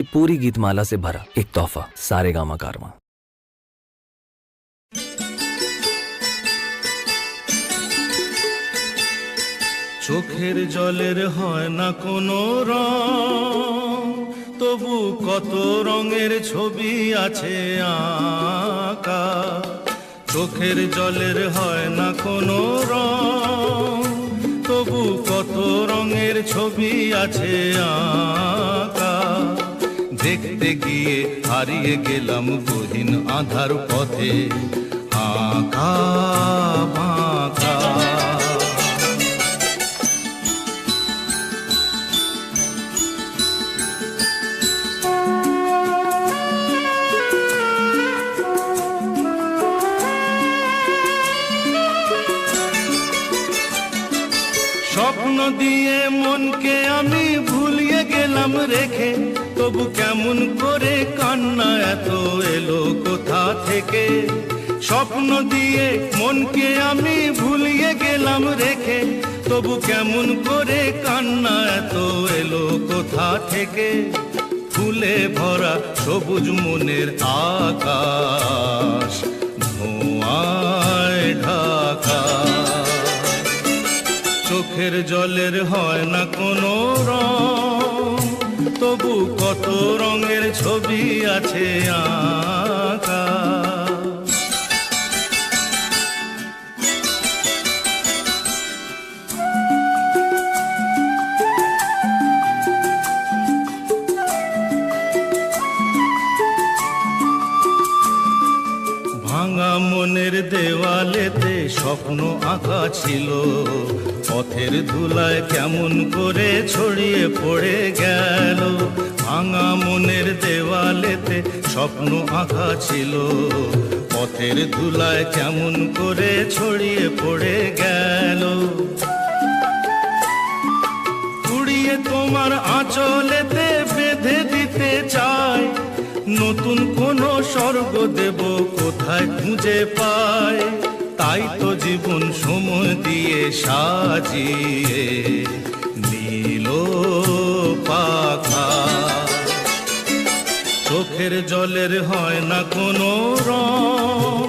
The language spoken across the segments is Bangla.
पूरी गीतमाला से भरा एक तोहफा सारेगामा कारवां। চোখের জলের হয় না কোনো রং, তবু কত রঙের ছবি আছে আঁকা। চোখের জলের হয় না কোনো রং, তবু কত রঙের ছবি আছে আঁকা। দেখতে গিয়ে হারিয়ে গেলাম গহীন আধার পথে, আঁকা বাঁকা। স্বপ্ন দিয়ে মনকে আমি ভুলিয়ে গেলাম রেখে, তবু কেমন করে কান্না এত এলো কোথা থেকে। স্বপ্ন দিয়ে মনকে আমি ভুলিয়ে গেলাম রেখে, তবু কেমন করে কান্না এত এলো কোথা থেকে। ফুলে ভরা সবুজ মনের আকাশ ধোঁয়ায় ঢাকা। চোখের জলের হয় না কোনো রং, তবু কত রঙের ছবি আছে আঁকা। ভাঙা মনের দেওয়ালেতে স্বপ্ন আঁকা ছিল, পথের ধুলায় কেমন করে ছড়িয়ে পড়ে গেল। ভাঙা মনের দেওয়ালেতে স্বপ্ন আঁকা ছিল, পথের ধুলায় কেমন করে ছড়িয়ে পড়ে গেল। কুড়িয়ে তোমার আঁচলেতে বেঁধে দিতে চাই, নতুন কোন স্বর্গ দেব কোথায় খুঁজে পায়। তাই তো জীবন সময় দিয়ে সাজিয়ে নীল পাখা। চোখের জলের হয় না কোনো রং,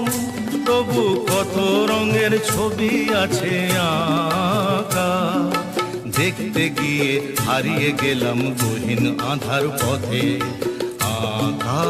তবু কত রঙের ছবি আছে আঁকা। দেখতে গিয়ে হারিয়ে গেলাম গহীন আধার পথে, আঁকা